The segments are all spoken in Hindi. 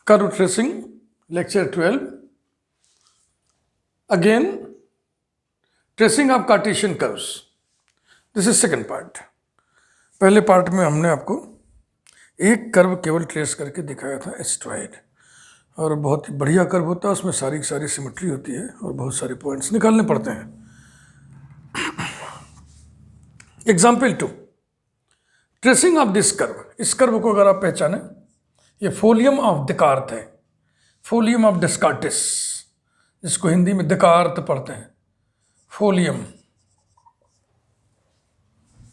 Curve tracing, lecture 12. Again, tracing of Cartesian curves. This is second part. पहले पार्ट में हमने आपको एक कर्व केवल ट्रेस करके दिखाया था, एस्ट्रॉयड, और बहुत ही बढ़िया कर्व होता है, उसमें सारी सारी सिमेट्री होती है और बहुत सारे पॉइंट्स निकालने पड़ते हैं. Example 2, tracing of this curve. इस कर्व को अगर आप पहचानें, ये फोलियम ऑफ देकार्त है, फोलियम ऑफ डेस्कार्टिस, जिसको हिंदी में देकार्त पढ़ते हैं. Folium.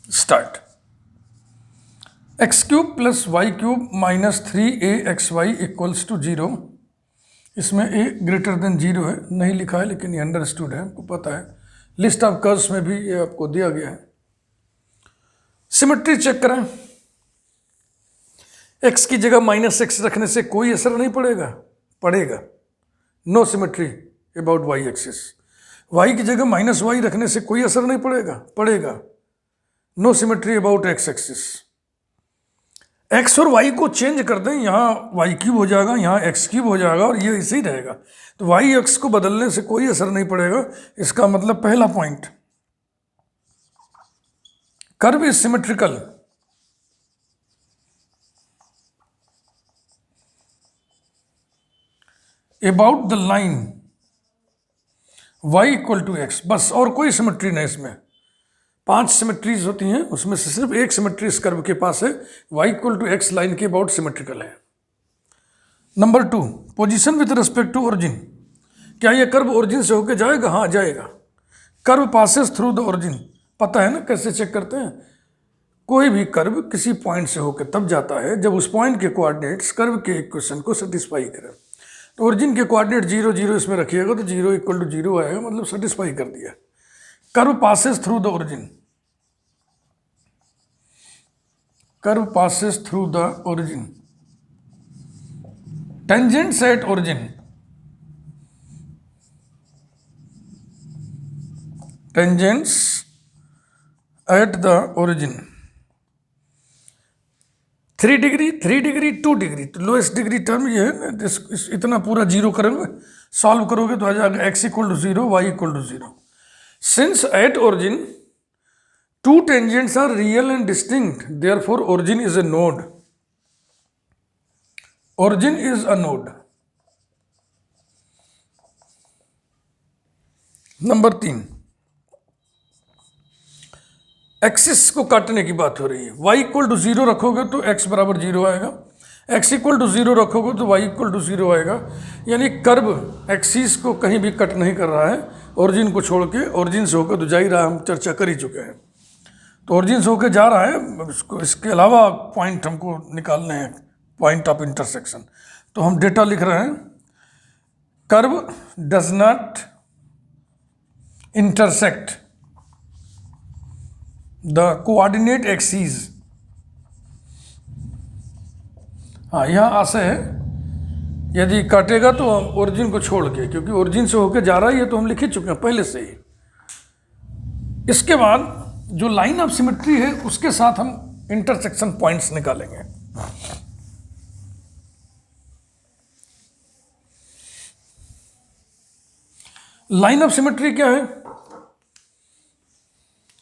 Start. X cube plus y cube minus 3axy equals to 0. इसमें a ग्रेटर देन 0 है, नहीं लिखा है लेकिन ये अंडरस्टूड है, आपको पता है. लिस्ट ऑफ कर्व्स में भी ये आपको दिया गया है. सिमेट्री चेक करें. x की जगह -x रखने से कोई असर नहीं पड़ेगा, पड़ेगा. No symmetry about y axis. y की जगह -y रखने से कोई असर नहीं पड़ेगा, पड़ेगा. No symmetry about x axis. x और y को चेंज कर दें, यहाँ y क्यूब हो जाएगा, यहाँ x क्यूब हो जाएगा, और ये ऐसे ही रहेगा. तो y x को बदलने से कोई असर नहीं पड़ेगा. इसका मतलब पहला point, curve is symmetrical. About the line y equal to x. बस, और कोई सिमेट्री नहीं. इसमें 5 सिमेट्रीज होती हैं, उसमें से सिर्फ एक सिमेट्री इस कर्व के पास है. y equal to x line के अबाउट सिमेट्रिकल है. Number 2, position with respect to origin. क्या ये कर्व ओरिजिन से होकर जाएगा? हाँ, जाएगा. Curve passes through the origin. पता है ना कैसे चेक करते हैं? कोई भी कर्व किसी पॉइंट से होकर तब जाता है जब उस पॉइंट के कोऑर्डिनेट्स कर्व के इक्वेशन को सेटिस्फाई करें. तो ओरिजिन के कोऑर्डिनेट 0 0 इसमें रखिएगा तो 0 इक्वल टू 0 आएगा, मतलब सेटिस्फाई कर दिया. Curve passes through the origin. Curve passes through the origin. Tangents at origin. Tangents at the origin. 3 degree, 3 degree, 2 degree. तो लोएस्ट डिग्री टर्म ये है. इतना पूरा 0 करोगे, सॉल्व करोगे तो आ जाएगा x equal to 0, y equal to 0. Since at origin 2 tangents are real and distinct, therefore origin is a node. Origin is a node. Number 3, axis को काटने की बात हो रही है. y इक्वल टू 0 रखोगे तो x बराबर 0 आएगा, x इक्वल टू 0 रखोगे तो y इक्वल टू 0 आएगा. यानी कर्व एक्सिस को कहीं भी कट नहीं कर रहा है, ओरिजिन को छोड़ के. ओरिजिन से होकर तो जा ही रहा है, हम चर्चा कर ही चुके हैं. तो ओरिजिन से होकर जा रहा है, इसके अलावा पॉइंट हमको निकालने हैं, पॉइंट ऑफ इंटरसेक्शन. तो हम डेटा लिख रहे हैं. Curve does not intersect the coordinate axis. हाँ, यहाँ आशय है यदि काटेगा तो ओरिजिन को छोड़ के, क्योंकि ओरिजिन से होकर जा रहा है, ये तो हम लिख ही चुके हैं पहले से ही. इसके बाद जो लाइन ऑफ सिमेट्री है उसके साथ हम इंटरसेक्शन पॉइंट्स निकालेंगे. लाइन ऑफ सिमेट्री क्या है?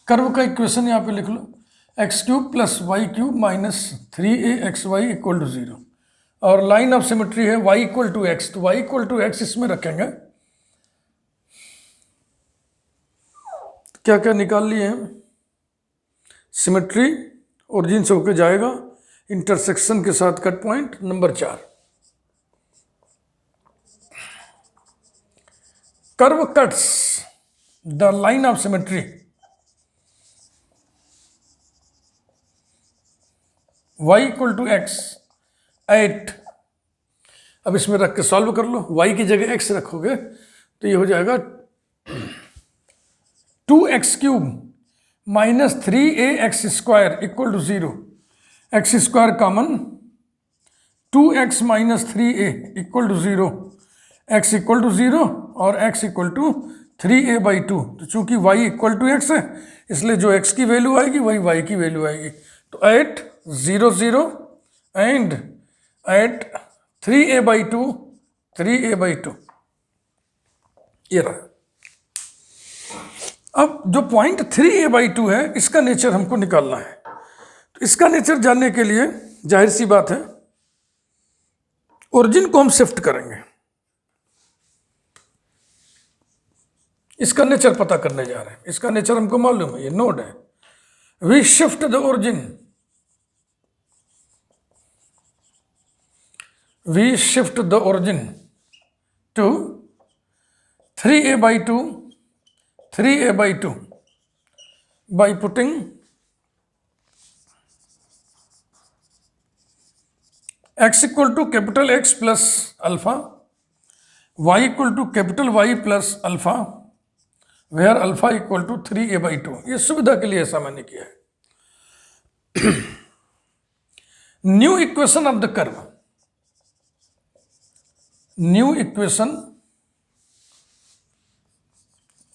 कर्व का इक्वेशन यहाँ पे लिख लो. X cube plus y cube minus 3axy equal to 0. और लाइन ऑफ सिमेट्री है y इक्वल टू एक्स. तो y इक्वल टू एक्स इसमें रखेंगे. क्या क्या निकाल लिए हैं? सिमेट्री, ओरिजिन से होकर जाएगा, इंटरसेक्शन के साथ cut point. Number 4, curve cuts the line of symmetry. y equal to x at. अब इसमें रख के सॉल्व कर लो. y की जगह x रखोगे तो ये हो जाएगा 2x cube minus 3ax square equal to 0. X square common, 2x minus 3a equal to 0. x equal to 0 और x इक्वल टू 3a/2. तो चूंकि y इक्वल टू एक्स है, इसलिए जो x की वैल्यू आएगी वही y की वैल्यू आएगी. तो 8 0 0 एंड 8 3a/2, 3a/2 ये रहा। अब जो पॉइंट 3a/2 है इसका नेचर हमको निकालना है। तो इसका नेचर जानने के लिए जाहिर सी बात है ओरिजिन को हम शिफ्ट करेंगे। इसका नेचर पता करने जा रहे हैं। इसका नेचर हमको मालूम है, ये नोड है। We shift the origin, we shift the origin to 3a/2, 3a/2 by putting x equal to capital X plus alpha, y equal to capital Y plus alpha, where alpha equal to 3a/2। ये सुविधा के लिए ऐसा मैंने किया है। New equation of the curve, new equation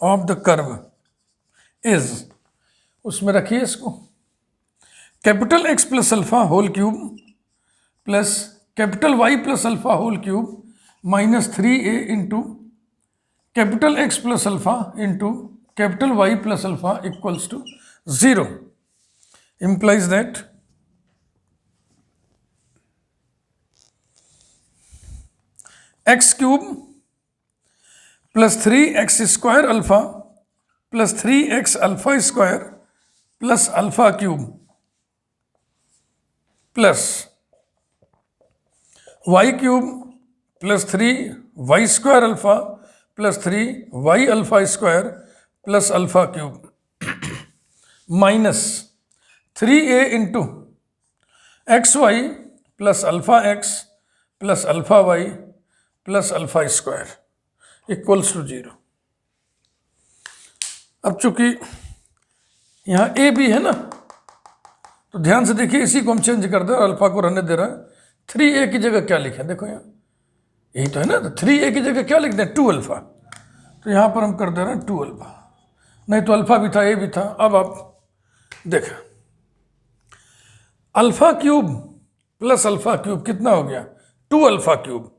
of the curve is, उसमें रखिए इसको, capital X plus alpha whole cube plus capital Y plus alpha whole cube minus 3a into capital X plus alpha into capital Y plus alpha equals to 0, implies that x cube plus 3x square alpha plus 3x alpha square plus alpha cube plus y cube plus 3y square alpha plus 3y alpha square plus alpha cube minus 3a into x y plus alpha x plus alpha y plus alpha square equals to 0। अब चूंकि यहाँ ए बी है ना, तो ध्यान से देखिए, इसी को हम चेंज कर दे, अल्फा को रहने दे रहा है। 3a की जगह क्या लिखें, देखो यहाँ यही तो है ना, तो 3a की जगह क्या लिख दें, 2 अल्फा। तो यहाँ पर हम कर दे रहे हैं 2 अल्फा, नहीं तो अल्फा भी था ए भी था। अब आप देखें, alpha cube plus alpha cube कितना हो गया, 2 alpha cube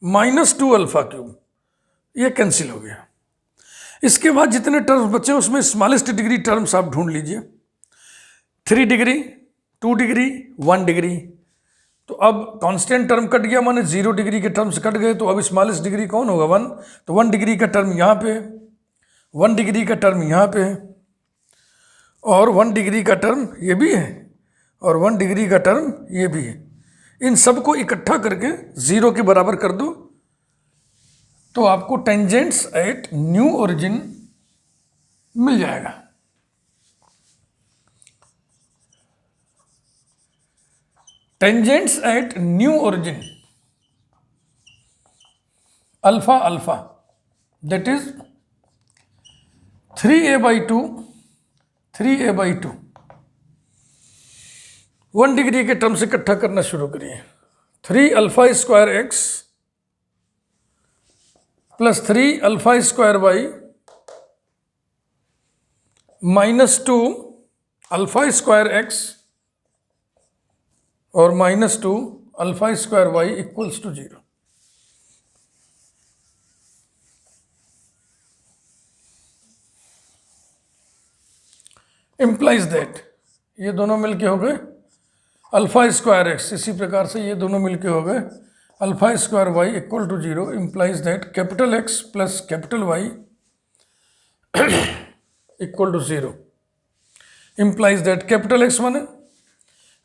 minus 2 alpha cube, ये कैंसिल हो गया। इसके बाद जितने टर्म्स बचे उसमें स्मॉलेस्ट डिग्री टर्म्स आप ढूंढ लीजिए। 3 डिग्री, 2 डिग्री, 1 डिग्री। तो अब कांस्टेंट टर्म कट गया, माने 0 डिग्री के टर्म्स कट गए, तो अब स्मॉलेस्ट डिग्री कौन होगा, 1। तो 1 डिग्री का टर्म यहाँ पे, 1 डिग्री का टर्म यहाँ पे, और 1 डिग्री का टर्म ये भी है, और 1 डिग्री का टर्म ये भी है। इन सबको इकट्ठा करके 0 के बराबर कर दो, तो आपको टेंजेंट्स एट न्यू ओरिजिन मिल जाएगा। Tangents at new origin alpha alpha, that is 3a/2, 3a/2। 1 degree के टर्म से इकट्ठा करना शुरू करिए। 3 alpha square x plus 3 alpha square y minus 2 alpha square x और माइनस 2 alpha square y equals to 0। Implies that ये दोनों मिलके हो गए अल्फा स्क्वायर एक्स, इसी प्रकार से ये दोनों मिलके हो गए alpha square y equal to 0। Implies that capital X plus capital Y equal to 0। Implies that capital X माने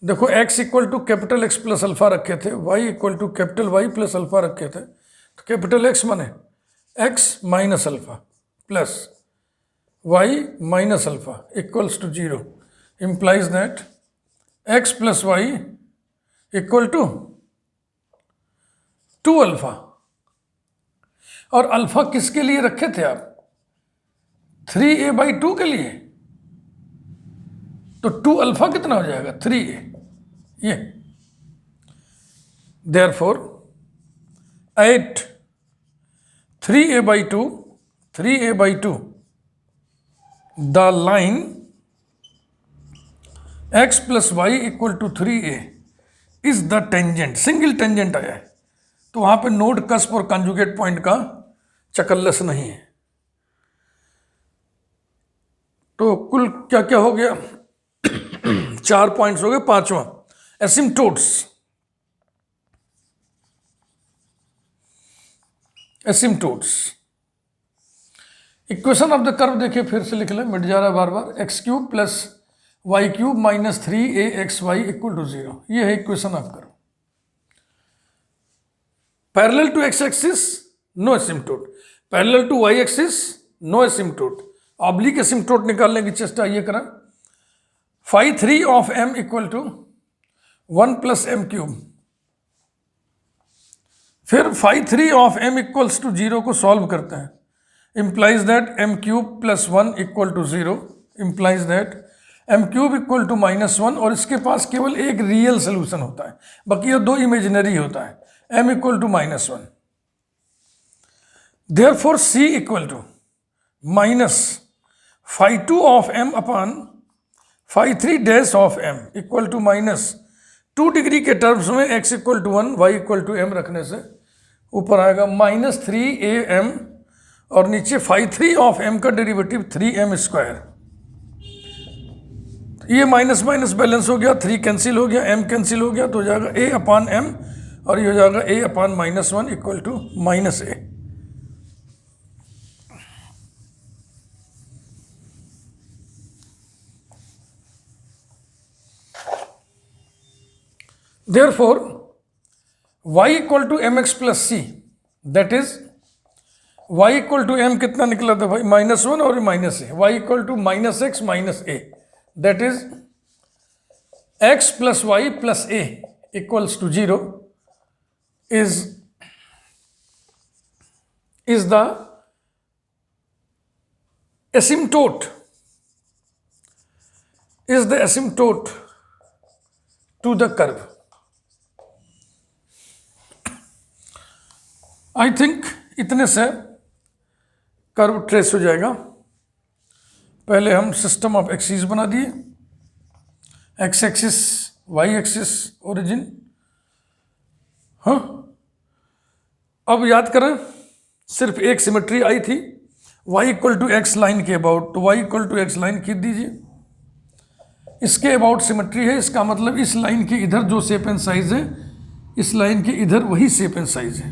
देखो x equal to capital X plus alpha रखे थे, y equal to capital Y plus alpha रखे थे, तो कैपिटल एक्स माने x minus alpha plus y minus alpha equals to 0। Implies that x plus y equal to 2 alpha. और अल्फा किसके लिए रखे थे आप, 3a/2 के लिए, तो 2 अल्फा कितना हो जाएगा, 3a। ये therefore at 3a/2, 3a/2 the line x plus y equal to 3a is the tangent, single tangent आया है, तो वहां पे नोड, कस्प और कंजुगेट पॉइंट का चकल्लस नहीं है। तो कुल क्या क्या हो गया? 4 पॉइंट्स हो गए। पांचवा, asymptotes. Asymptotes, equation of the curve देखिए, फिर से लिख लें, मिट जा रहा है बार बार। X cube plus y cube minus 3aXy equal to 0, ये है equation of curve. Parallel to x axis no asymptote, parallel to y axis no asymptote. Oblique asymptote निकालने की चेष्टा ये करा। Phi 3 of m equal to 1 plus m cube. फिर phi 3 of m equals to 0 को सॉल्व करते हैं। implies that m cube plus 1 equal to 0, implies that m cube equal to -1, और इसके पास केवल एक रियल सोल्यूशन होता है, बाकी ये दो इमेजिनरी होता है। m equal to -1, therefore c equal to minus phi 2 of m upon phi 3 dash of m equal to minus 2 degree के टर्म्स में x equal to 1, y equal to m रखने से ऊपर आएगा -3am, और नीचे फाई 3 ऑफ m का डेरिवेटिव 3m स्क्वायर। ये माइनस माइनस बैलेंस हो गया, 3 कैंसिल हो गया, m कैंसिल हो गया, तो हो जाएगा a अपान m, और ये हो जाएगा a upon -1 equal to -a। Therefore y equal to mx plus c, that is y equal to m कितना निकला था भाई? -1 और -a। y equal to -x minus a, that is x plus y plus a equals to 0 is the asymptote, is the asymptote to the curve. I think इतने से कर्व ट्रेस हो जाएगा। पहले हम सिस्टम ऑफ एक्सिस बना दिए, x axis, y axis, origin. हाँ, अब याद करें, सिर्फ एक सिमेट्री आई थी, y equal to x line के अबाउट, तो y equal to x line खींच दीजिए। इसके अबाउट सिमेट्री है, इसका मतलब इस लाइन के इधर जो शेप एंड साइज है, इस लाइन के इधर वही शेप एंड साइज है।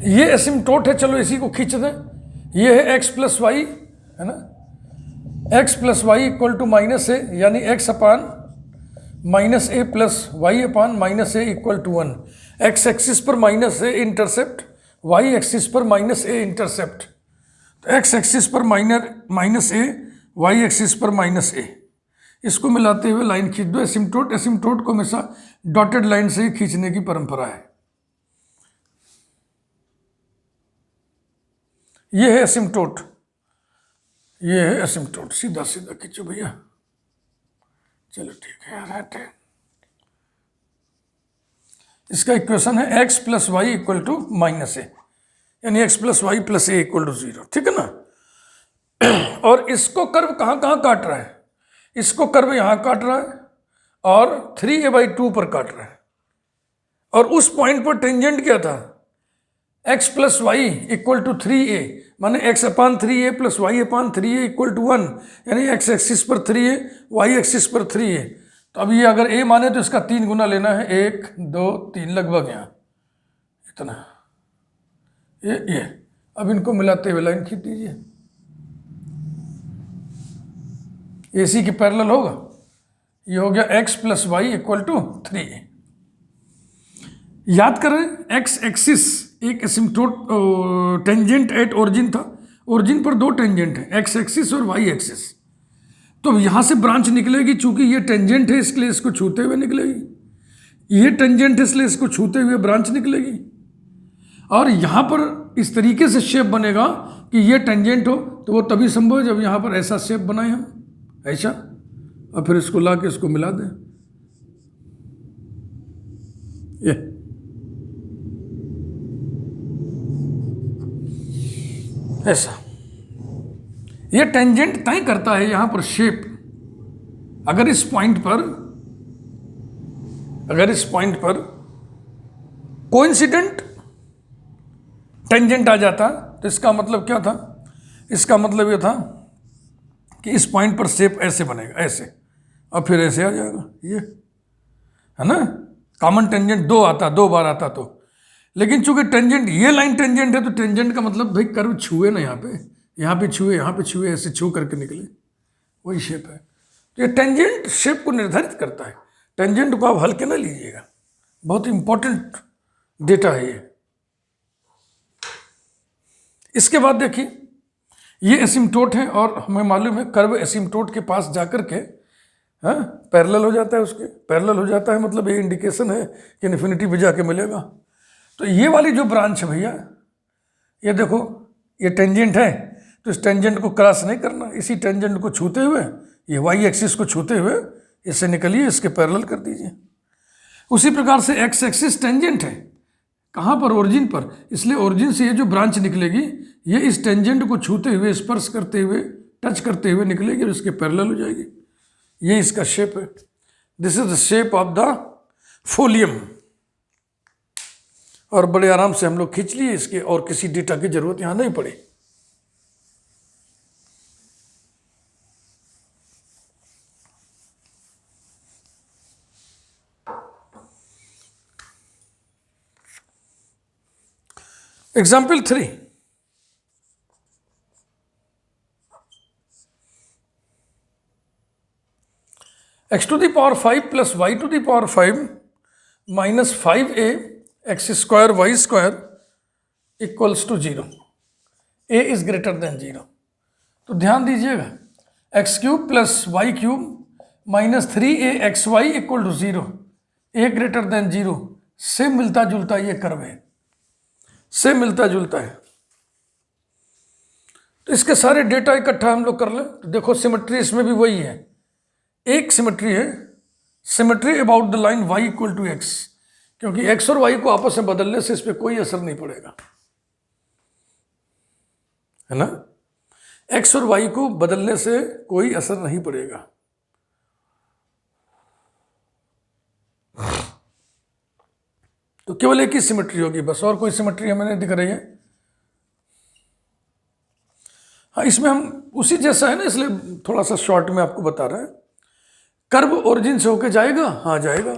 ये एसिम्टोट है, चलो इसी को खींच दें। ये है x प्लस वाई, है ना, x plus y equal to -a, यानी x upon -a plus y upon -a equal to 1। x axis पर -a इंटरसेप्ट, y एक्सिस पर -a इंटरसेप्ट, तो x एक्सिस पर -a, y एक्सिस पर -a, इसको मिलाते हुए लाइन खींच दो। एसिम्टोट, एसिम्टोट को हमेशा डॉटेड लाइन से ही खींचने की परंपरा है। ये है एसिम्टोट, ये है एसिम्टोट, सीधा सीधा खींचो भैया। चलो ठीक है यार, हटे। इसका इक्वेशन है x plus y equal to -a, यानी x plus y plus a equal to 0, ठीक है ना। और इसको कर्व कहाँ कहाँ काट रहा है? इसको कर्व यहाँ काट रहा है और 3a/2 पर काट रहा है, और उस पॉइंट पर टेंजेंट क्या था? x plus y equal to 3a, माने x upon 3a plus y upon 3a equal to 1, यानी x एक्सिस पर 3a, वाई एक्सिस पर 3a। तो अब ये अगर a माने तो इसका 3 गुना लेना है, 1 2 3, लगभग यहाँ इतना। ये अब इनको मिलाते हुए लाइन खींच दीजिए। AC की पैरेलल होगा, ये हो गया x plus y equal to 3a। याद करें, x एक्सिस एक एसिम्टोट टेंजेंट एट ओरिजिन था, ओरिजिन पर 2 टेंजेंट है, x एक्सिस और y एक्सिस। तो यहाँ से ब्रांच निकलेगी, चूंकि ये टेंजेंट है इसलिए इसको छूते हुए निकलेगी, ये टेंजेंट है इसलिए इसको छूते हुए ब्रांच निकलेगी। और यहाँ पर इस तरीके से शेप बनेगा कि ये टेंजेंट हो, तो वो तभी संभव है जब यहाँ पर ऐसा शेप बनाए हम, ऐसा, और फिर इसको ला के इसको मिला दें, ये ऐसा। ये टेंजेंट तय करता है यहाँ पर शेप। अगर इस पॉइंट पर अगर इस पॉइंट पर कोइंसिडेंट टेंजेंट आ जाता तो इसका मतलब क्या था, इसका मतलब ये था कि इस पॉइंट पर शेप ऐसे बनेगा, ऐसे, और फिर ऐसे आ जाएगा, ये है ना। कॉमन टेंजेंट दो बार आता तो, लेकिन चूंकि टेंजेंट, ये लाइन टेंजेंट है तो टेंजेंट का मतलब भाई कर्व छुए ना, यहाँ पे छुए, यहाँ पे छुए, ऐसे छू करके निकले, वही शेप है। तो ये टेंजेंट शेप को निर्धारित करता है। टेंजेंट को आप हल्के ना लीजिएगा, बहुत इंपॉर्टेंट डेटा है ये। इसके बाद देखिए, ये एसिम्टोट है और हमें मालूम है कर्व एसिम्टोट के पास जाकर के पैरेलल हो जाता है, उसके पैरेलल हो जाता है, मतलब ये इंडिकेशन है कि इन्फिनिटी पे जाके मिलेगा। तो ये वाली जो ब्रांच है भैया, ये देखो, ये टेंजेंट है तो इस टेंजेंट को क्रॉस नहीं करना, इसी टेंजेंट को छूते हुए, ये वाई एक्सिस को छूते हुए इससे निकलिए, इसके पैरेलल कर दीजिए। उसी प्रकार से एक्स एक्सिस टेंजेंट है, कहाँ पर, ओरिजिन पर, इसलिए ओरिजिन से ये जो ब्रांच निकलेगी ये इस टेंजेंट को छूते हुए, स्पर्श करते हुए, टच करते हुए निकलेगी और इसके पैरेलल हो जाएगी। ये इसका शेप है। This is the shape of the folium. और बड़े आराम से हम लोग खींच लिए इसके, और किसी डेटा की जरूरत यहां नहीं पड़ी। Example 3, x to the power 5 plus y to the power 5 minus 5a x square y square equals to 0, a is greater than 0। तो ध्यान दीजिएगा, x cube plus y cube minus 3a x y equal to 0, a greater than 0 से मिलता जुलता ये कर्व है, से मिलता जुलता है। तो इसके सारे डेटा इकट्ठा हम लोग कर लें तो देखो, सिमेट्री इसमें भी वही है, एक सिमेट्री है, symmetry about the line y equal to x, क्योंकि x और y को आपस में बदलने से इस पर कोई असर नहीं पड़ेगा, है ना। x और y को बदलने से कोई असर नहीं पड़ेगा। तो केवल एक ही सिमेट्री होगी बस, और कोई सिमेट्री हमें नहीं दिख रही है। हाँ, इसमें हम उसी जैसा है ना, इसलिए थोड़ा सा शॉर्ट में आपको बता रहे हैं। कर्व ओरिजिन से होके जाएगा, हाँ जाएगा।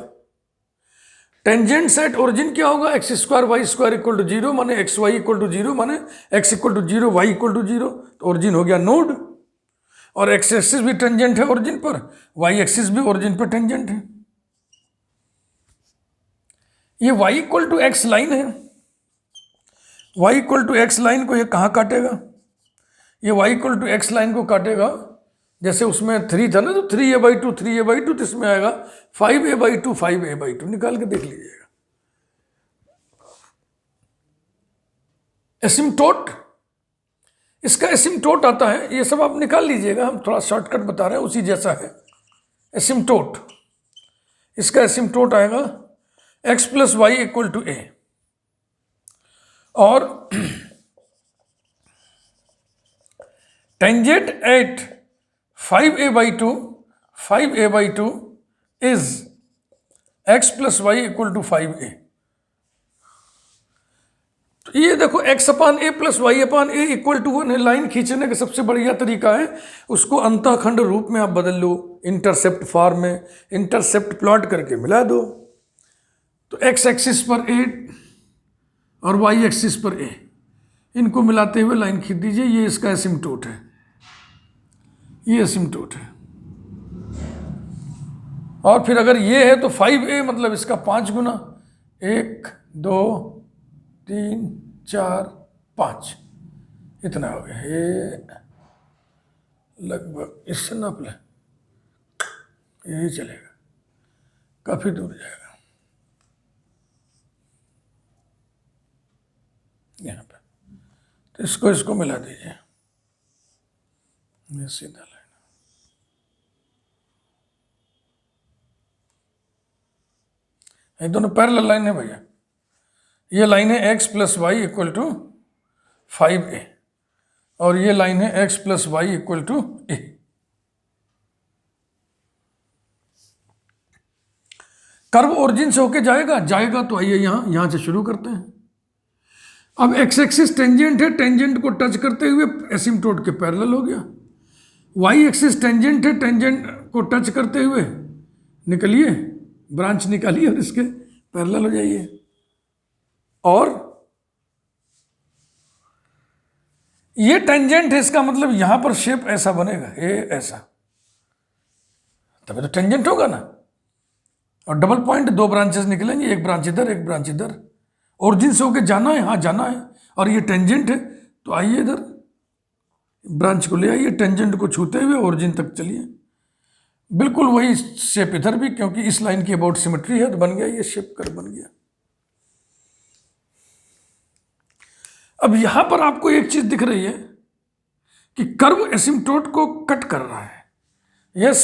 टेंजेंट सेट ओरिजिन क्या होगा, x square y square equal to 0, माने एक्स वाई इक्वल टू 0, माने x equal to 0 y equal to 0, तो ओरिजिन हो गया नोड। और एक्स एक्सिस भी टेंजेंट है ओरिजिन पर, वाई एक्सिस भी ओरिजिन पर टेंजेंट है। ये y equal to x line है, y equal to x line को ये कहाँ काटेगा, ये y equal to x line को काटेगा, जैसे उसमें 3 था ना, तो 3a/2 3a/2, तो इसमें आएगा 5a/2 5a/2, निकाल के देख लीजिएगा। एसिम्टोट, इसका एसिम्टोट आता है, ये सब आप निकाल लीजिएगा, हम थोड़ा शॉर्टकट बता रहे हैं, उसी जैसा है एसिम्टोट। इसका एसिम्टोट आएगा x plus y equal to a, और tangent at 5a/2 is x plus y equal to 5a। तो ये देखो, x upon a plus y upon a equal to 1 है। लाइन खींचने का सबसे बढ़िया तरीका है, उसको अंतःखंड रूप में आप बदल लो, इंटरसेप्ट फॉर्म में, इंटरसेप्ट प्लॉट करके मिला दो। तो x एक्सिस पर a और y एक्सिस पर a, इनको मिलाते हुए लाइन खींच दीजिए, ये इसका एसिम्टोट है, ये एसिम्टोट है। और फिर अगर ये है तो 5a मतलब इसका 5 गुना, 1 2 3 4 5, इतना हो गया। ये लगभग इससे नाप लें, यही चलेगा, काफी दूर जाएगा यहाँ पे। तो इसको मिला दीजिए, ये सीधा लाइन, ये दोनों पैरेलल लाइन है भैया। ये लाइन है x plus y equal to 5a, और ये लाइन है x plus y equal to a। Curve origin से होके जाएगा तो आइए यहां से शुरू करते हैं। अब एक्स एक्सिस टेंजेंट है, टेंजेंट को टच करते हुए एसिम्प्टोट के पैरेलल हो गया। वाई एक्सिस टेंजेंट है, टेंजेंट को टच करते हुए निकलिए, ब्रांच निकालिए और इसके पैरेलल हो जाइए। और ये टेंजेंट है, इसका मतलब यहां पर शेप ऐसा बनेगा, ये ऐसा, तभी तो टेंजेंट होगा ना। और डबल पॉइंट, दो ब्रांचेस निकलेंगे, एक ब्रांच इधर एक ब्रांच इधर, ओरिजिन से होके जाना है, हाँ जाना है, और ये टेंजेंट है तो आइए इधर ब्रांच को ले आइए, टेंजेंट को छूते हुए ओरिजिन तक चलिए। बिल्कुल वही शेप इधर भी, क्योंकि इस लाइन की अबाउट सिमेट्री है तो बन गया ये शेप, कर्व बन गया। अब यहां पर आपको एक चीज दिख रही है कि कर्व एसिम्प्टोट को कट कर रहा है। Yes,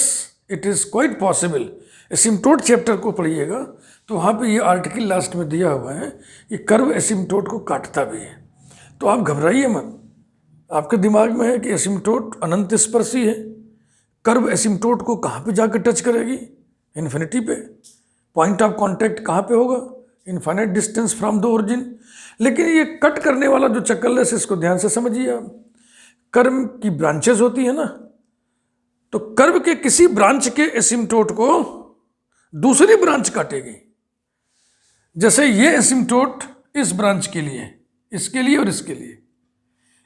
it is quite possible. Asymptote chapter को पढ़िएगा तो वहां पे ये आर्टिकल लास्ट में दिया हुआ है कि कर्व एसिम्प्टोट को काटता भी है। तो आप घबराइए मत, आपके दिमाग में है कि एसिम्प्टोट अनंत स्पर्शी है, कर्व एसिम्प्टोट को कहाँ पे जाकर टच करेगी? इन्फिनिटी पे। पॉइंट ऑफ कांटेक्ट कहाँ पे होगा? Infinite distance from the origin. लेकिन ये कट करने वाला जो चक्कर है, इसको ध्यान से समझिए आप। कर्व की ब्रांचेस होती है ना, तो कर्व के किसी ब्रांच के एसिम्प्टोट को दूसरी ब्रांच काटेगी। जैसे ये एसिम्प्टोट इस ब्रांच के लिए, इसके लिए और इसके लिए,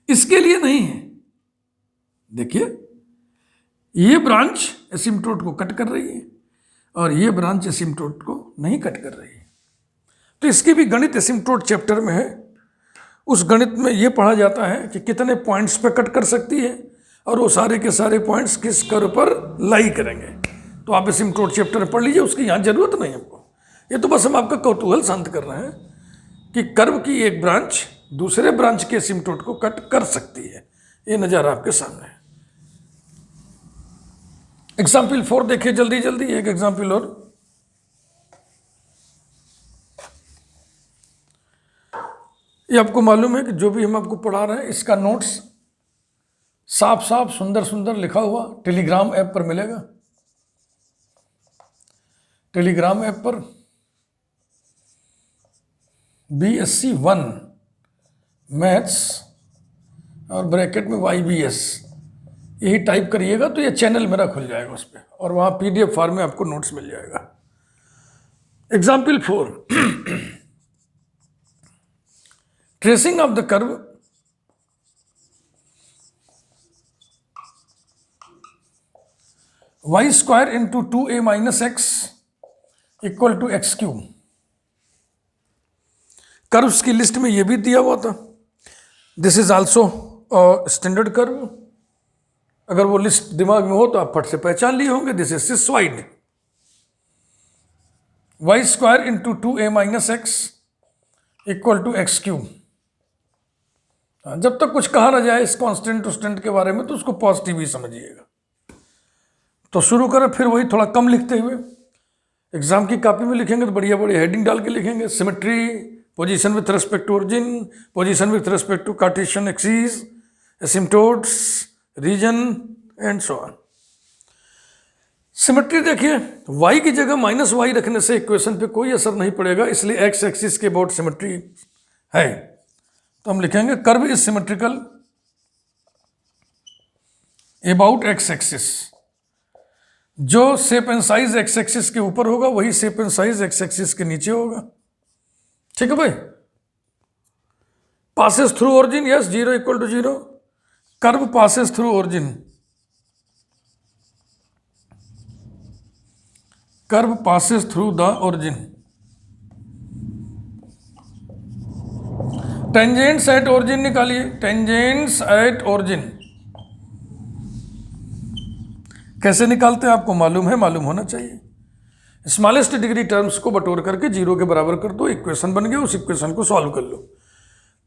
इसके लिए नहीं है। देखिए, ये ब्रांच एसिम्प्टोट को कट कर रही है और ये ब्रांच एसिम्प्टोट को नहीं कट कर रही है। तो इसकी भी गणित एसिम्प्टोट चैप्टर में है। उस गणित में ये पढ़ा जाता है कि कितने पॉइंट्स पे कट कर सकती है और वो सारे के सारे पॉइंट्स किस कर्व पर लाई करेंगे। तो आप एसिम्प्टोट चैप्टर पढ़ लीजिए, उसकी यहाँ जरूरत नहीं हमको। ये तो बस हम आपका कौतूहल शांत कर रहे हैं कि कर्व की एक ब्रांच दूसरे ब्रांच के एसिम्प्टोट को कट कर सकती है। ये नज़ारा आपके सामने है। एग्जाम्पल 4 देखिए जल्दी जल्दी, एक एग्जाम्पल और। ये आपको मालूम है कि जो भी हम आपको पढ़ा रहे हैं इसका नोट्स साफ साफ सुंदर सुंदर लिखा हुआ टेलीग्राम ऐप पर मिलेगा। टेलीग्राम ऐप पर BSc 1 मैथ्स और ब्रैकेट में YBS यही टाइप करिएगा तो ये चैनल मेरा खुल जाएगा उस पर, और वहाँ PDF फॉर्म में आपको नोट्स मिल जाएगा। Example 4 tracing of the curve y² into 2a minus x equal to x cube. Curves की लिस्ट में ये भी दिया हुआ था। This is also standard curve. अगर वो लिस्ट दिमाग में हो तो आप फट से पहचान लिए होंगे। This is cissoid, y² into 2a minus x equal to x cube. जब तक कुछ कहा ना जाए इस कांस्टेंट उस्टेंट के बारे में तो उसको पॉजिटिव ही समझिएगा। तो शुरू करें फिर वही थोड़ा कम लिखते हुए। एग्जाम की कॉपी में लिखेंगे तो बढ़िया बढ़िया हेडिंग डाल के लिखेंगे। Symmetry, position with respect to origin, position with respect to Cartesian axis, asymptotes, region and so on. Symmetry देखिए, y की जगह -y रखने से इक्वेशन पे कोई असर नहीं पड़ेगा, इसलिए x एक्सिस के अबाउट सिमेट्री है। तो हम लिखेंगे curve is symmetrical about x axis. जो shape and size x axis के ऊपर होगा वही shape and size x axis के नीचे होगा। ठीक है भाई। Passes through origin, yes, 0 equal to 0। Curve passes through origin, curve passes through the origin. Tangents at origin निकालिए, टेंजेंट्स एट ओरिजिन कैसे निकालते हैं आपको मालूम है, मालूम होना चाहिए। स्मॉलेस्ट डिग्री टर्म्स को बटोर करके 0 के बराबर कर दो, इक्वेशन बन गया, उस इक्वेशन को सॉल्व कर लो।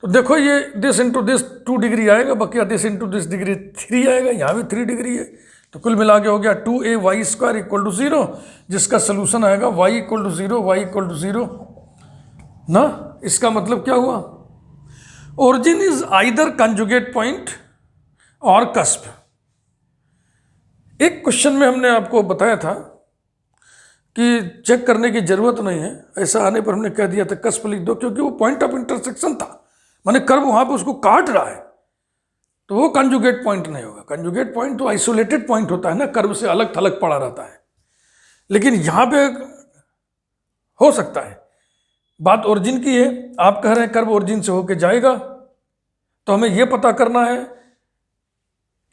तो देखो ये दिस इंटू दिस 2 डिग्री आएगा, बकिया दिस इंटू दिस डिग्री 3 आएगा, यहाँ भी 3 डिग्री है, तो कुल मिला के हो गया 2ay² इक्वल टू 0, जिसका सोल्यूशन आएगा y equal to 0, y equal to 0 ना। इसका मतलब क्या हुआ? Origin is either conjugate point और कस्प। एक क्वेश्चन में हमने आपको बताया था कि चेक करने की जरूरत नहीं है, ऐसा आने पर हमने कह दिया था कस्प लिख दो, क्योंकि वो पॉइंट ऑफ इंटरसेक्शन था, माने कर्व वहां पे उसको काट रहा है, तो वो कंजुगेट पॉइंट नहीं होगा। कंजुगेट पॉइंट तो आइसोलेटेड पॉइंट होता है ना, कर्व से अलग थलग पड़ा रहता है, लेकिन यहां पे हो सकता है। बात ओरिजिन की है, आप कह रहे हैं कर्व ओरिजिन से होके जाएगा, तो हमें यह पता करना है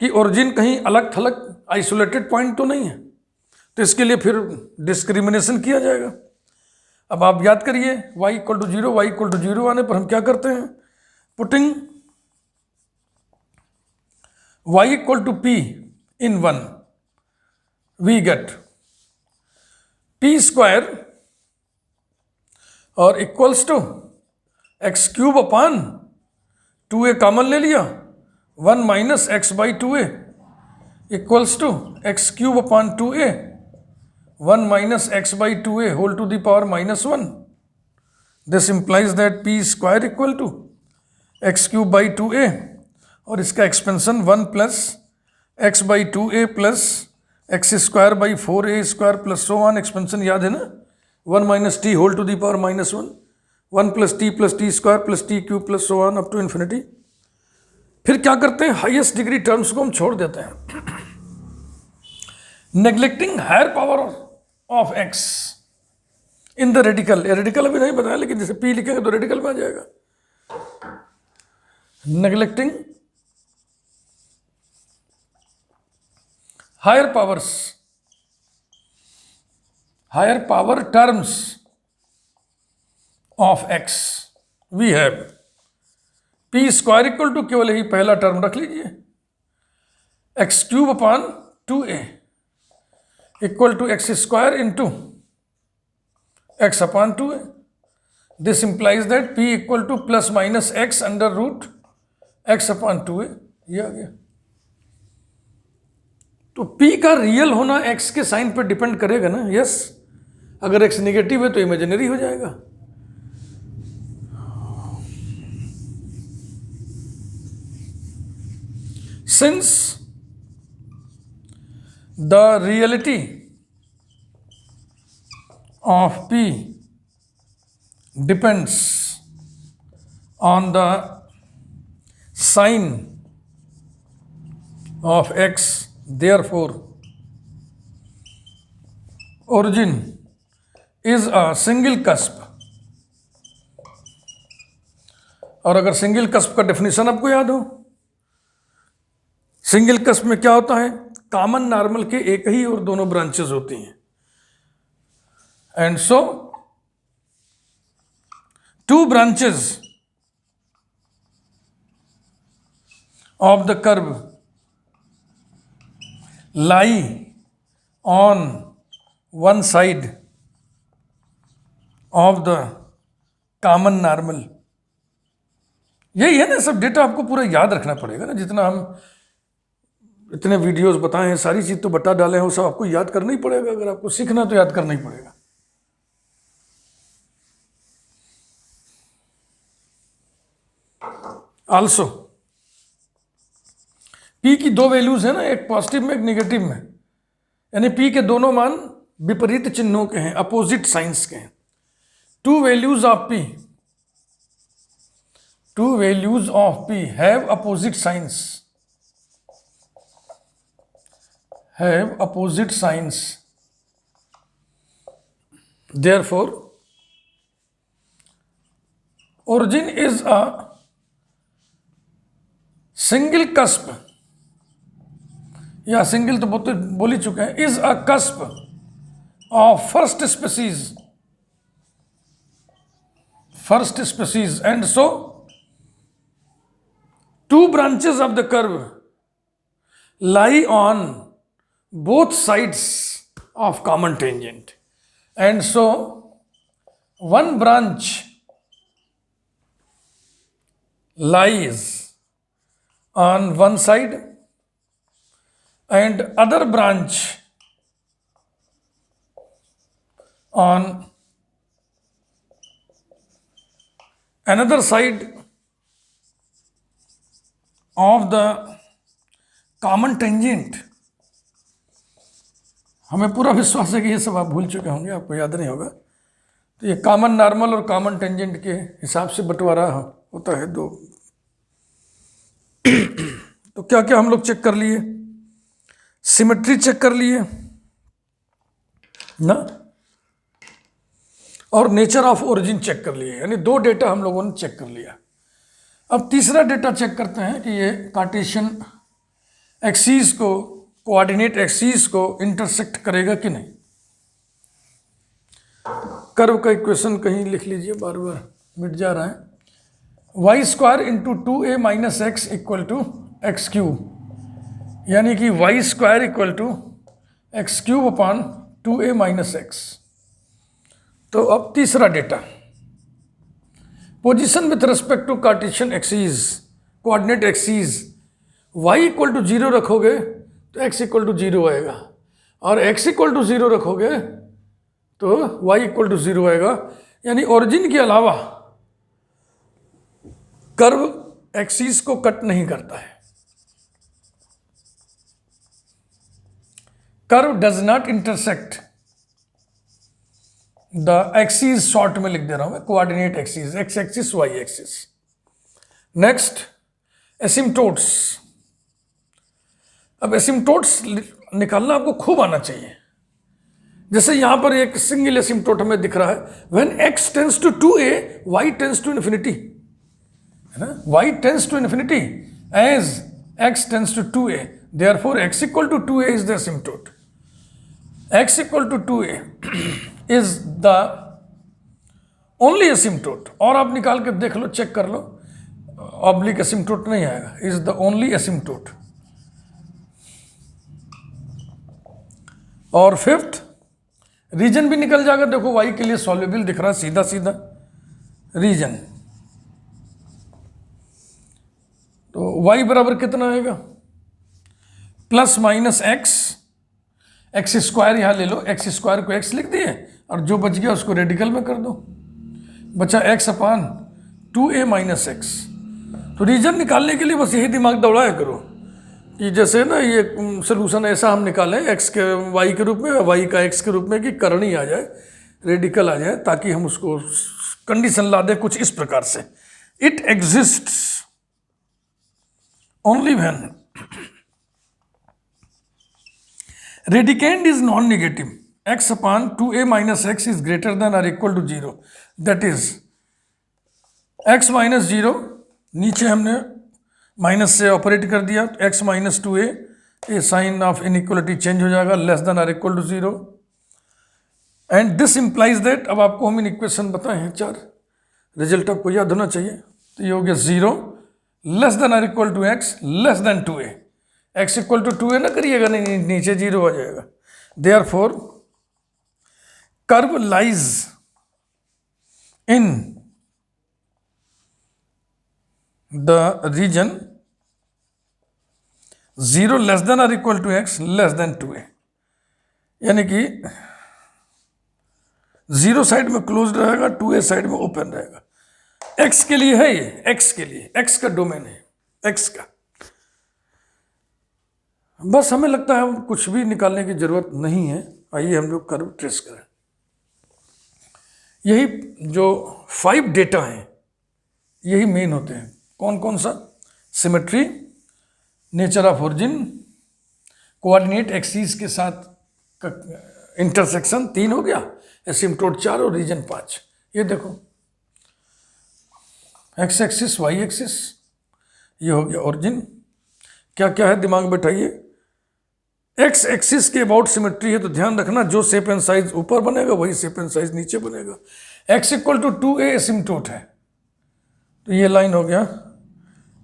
कि ओरिजिन कहीं अलग थलग आइसोलेटेड पॉइंट तो नहीं है, तो इसके लिए फिर डिस्क्रिमिनेशन किया जाएगा। अब आप याद करिए, y equal to 0, y equal to 0 आने पर हम क्या करते हैं, putting y equal to p in 1, we get p square और equals to x cube upon 2a common ले लिया, 1 minus x by 2a equals to x cube upon 2a 1 minus x by 2a whole to the power minus 1. This implies that p square equal to x cube by 2a, और इसका expansion 1 plus x by 2a plus x square by 4a square plus so on, expansion याद है ना, 1 minus t whole to the power minus 1, 1 plus t square plus t cube plus so on up to infinity. फिर क्या करते हैं, हाईएस्ट डिग्री टर्म्स को हम छोड़ देते हैं, neglecting higher power of x in the radical. Radical अभी नहीं बताया, लेकिन जैसे p लिखेंगे तो रेडिकल में आ जाएगा। Neglecting higher powers, higher power terms of x, we have p square equal to, केवल यही पहला टर्म रख लीजिए, x cube upon 2a equal to x square into x upon 2a। This implies that p equal to plus minus x under root x upon 2a, ये आ गया। तो p का रियल होना x के साइन पर डिपेंड करेगा ना, यस। अगर x नेगेटिव है तो इमेजिनरी हो जाएगा। Since the reality of p depends on the sign of x, therefore origin is a single cusp। और अगर सिंगल कस्प का डेफिनेशन आपको याद हो, सिंगल कस्प में क्या होता है, कॉमन नॉर्मल के एक ही और दोनों ब्रांचेस होती हैं, and so two branches of the curve lie on one side of the common normal. यही है ना, सब डेटा आपको पूरा याद रखना पड़ेगा ना, जितना हम इतने वीडियोस बताए हैं, सारी चीज तो बता डाले हैं, वो सब आपको याद करना ही पड़ेगा। अगर आपको सीखना तो याद करना ही पड़ेगा। आल्सो p की दो वैल्यूज है ना, एक पॉजिटिव में एक नेगेटिव में, यानी p के दोनों मान विपरीत चिन्हों के हैं, अपोजिट साइंस के हैं। To values of p, to values of p have opposite signs, have opposite signs, therefore origin is a single cusp, या सिंगल तो बोल ही चुके हैं, is a cusp of first species, and so two branches of the curve lie on both sides of common tangent, and so one branch lies on one side and other branch on another side of the common tangent। हमें पूरा विश्वास है कि ये सब आप भूल चुके होंगे, आपको याद नहीं होगा। तो ये कॉमन नॉर्मल और कॉमन टेंजेंट के हिसाब से बंटवारा होता है दो। तो क्या क्या हम लोग चेक कर लिए, सिमेट्री चेक कर लिए ना, और नेचर ऑफ ओरिजिन चेक कर लिए, यानी दो डेटा हम लोगों ने चेक कर लिया। अब तीसरा डेटा चेक करते हैं कि ये कार्टेशियन एक्सिस को, कोऑर्डिनेट एक्सिस को इंटरसेक्ट करेगा कि नहीं। कर्व का इक्वेशन कहीं लिख लीजिए, बार बार मिट जा रहा है। Y square into 2a minus x equal to x cube, यानी कि y square equal to x cube upon 2a minus x. तो अब तीसरा data, position with respect to Cartesian axis, coordinate axis, y equal to 0 रखोगे तो x इक्वल टू 0 आएगा, और x इक्वल टू 0 रखोगे तो y इक्वल टू 0 आएगा। यानी ओरिजिन के अलावा कर्व एक्सिस को कट नहीं करता है। Curve does not intersect the axis, short में लिख दे रहा हूं मैं, coordinate axis, x axis y axis. Next, asymptotes. अब एसिम्टोट्स निकालना आपको खूब आना चाहिए। जैसे यहां पर एक सिंगल एसिम्टोट हमें दिख रहा है, when x tends to 2a y tends to infinity, है ना, y tends to infinity as x tends to 2a, therefore x equal to 2a is the asymptote. x equal to 2a is the only asymptote. और आप निकाल के देख लो, चेक कर लो, ऑब्लिक एसिम्टोट नहीं आएगा, इज द ओनली एसिम्टोट। और फिफ्थ, रीजन भी निकल जाएगा। देखो y के लिए सॉल्युबल दिख रहा है, सीधा सीधा रीजन। तो y बराबर कितना आएगा, plus minus x, x square यहां ले लो, एक्स स्क्वायर को x लिख दिए और जो बच गया उसको रेडिकल में कर दो, बचा x अपान 2a माइनस एक्स। तो रीजन निकालने के लिए बस यही दिमाग दौड़ाया करो कि जैसे ना ये सोल्यूशन ऐसा हम निकालें x के y के रूप में, y का x के रूप में, कि करनी आ जाए, रेडिकल आ जाए, ताकि हम उसको कंडीशन ला दें कुछ इस प्रकार से, it exists only when radicand is non negative, x upon 2a minus x is greater than और equal to 0, that is x minus 0, नीचे हमने माइनस से ऑपरेट कर दिया, तो x माइनस 2a, ये साइन ऑफ इनइक्वलिटी चेंज हो जाएगा, लेस देन और equal to 0, and this implies that. अब आपको हम इन इक्वेशन बताए हैं 4, रिजल्ट आपको याद होना चाहिए। तो ये हो गया 0 लेस देन और equal to x less than 2a, x equal to 2a ना करिएगा, नहीं नीचे 0 आ जाएगा। Therefore curve lies in the region 0 less than और equal to x less than 2a, यानी कि 0 साइड में क्लोज रहेगा, 2a साइड में ओपन रहेगा। x के लिए है ये, x के लिए, x का डोमेन है, x का। बस हमें लगता है कुछ भी निकालने की जरूरत नहीं है। आइए हम लोग कर्व ट्रेस करें। यही जो 5 डेटा हैं यही मेन होते हैं। कौन कौन सा, symmetry, nature of origin, coordinate axis के साथ इंटरसेक्शन 3 हो गया, एसिम्टोट 4 और रीजन 5। ये देखो एक्स एक्सिस, वाई एक्सिस, ये हो गया ओरिजिन। क्या क्या है दिमाग में बैठाइए। एक्स एक्सिस के अबाउट सिमेट्री है, तो ध्यान रखना जो शेप एंड साइज ऊपर बनेगा वही शेप एंड साइज नीचे बनेगा। X equal to 2a asymptote है, तो ये लाइन हो गया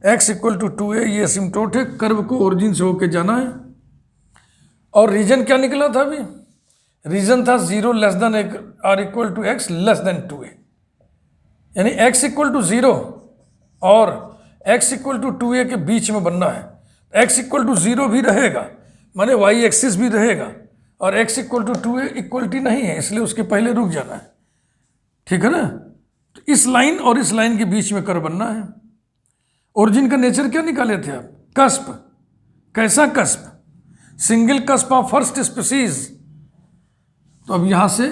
x इक्वल टू 2a, ये एसिम्टोट है, कर्व को ओरिजिन से होके जाना है। और रीजन क्या निकला था अभी, रीजन था 0 लेस देन और equal to x less than 2a, यानी x इक्वल टू 0 और x इक्वल टू 2a के बीच में बनना है। x इक्वल टू 0 भी रहेगा, माने y एक्सिस भी रहेगा, और x equal to 2a equality नहीं है, इसलिए उसके पहले रुक जाना है, ठीक है ना। तो इस लाइन और इस लाइन के बीच में कर्व बनना है। ओरिजिन का नेचर क्या निकाले थे आप, कस्प। कैसा cusp, single cusp of first species तो अब यहाँ से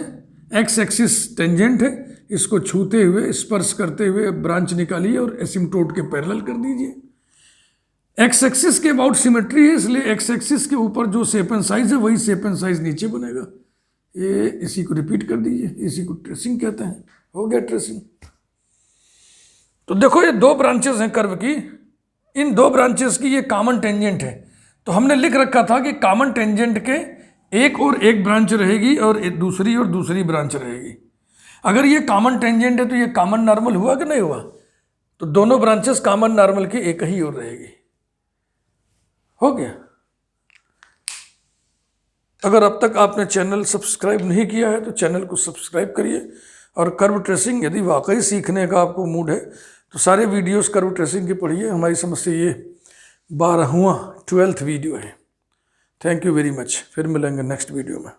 एक्स एक्सिस टेंजेंट है, इसको छूते हुए स्पर्श करते हुए ब्रांच निकालिए और एसिम्प्टोट के पैरेलल कर दीजिए। एक्स एक्सिस के अबाउट सिमेट्री है, इसलिए एक्स एक्सिस के ऊपर जो शेप एंड साइज है वही शेप एंड साइज नीचे बनेगा। ये इसी को रिपीट कर दीजिए, इसी को ट्रेसिंग कहते हैं। हो गया ट्रेसिंग। तो देखो ये दो ब्रांचेस हैं कर्व की, इन दो ब्रांचेस की ये कॉमन टेंजेंट है। तो हमने लिख रखा था कि कॉमन टेंजेंट के एक और एक ब्रांच रहेगी और दूसरी ब्रांच रहेगी। अगर ये कॉमन टेंजेंट है तो ये कॉमन नॉर्मल हुआ कि नहीं हुआ? तो दोनों ब्रांचेस कॉमन नॉर्मल की एक ही ओर रहेगी। हो गया। अगर अब तक आपने चैनल सब्सक्राइब नहीं किया है तो चैनल को सब्सक्राइब करिए। और कर्व ट्रेसिंग यदि वाकई सीखने का आपको मूड है तो सारे वीडियोस कर्व ट्रेसिंग के पढ़िए। हमारी समझ से ये 12वां वीडियो है। Thank you very much. फिर मिलेंगे नेक्स्ट वीडियो में।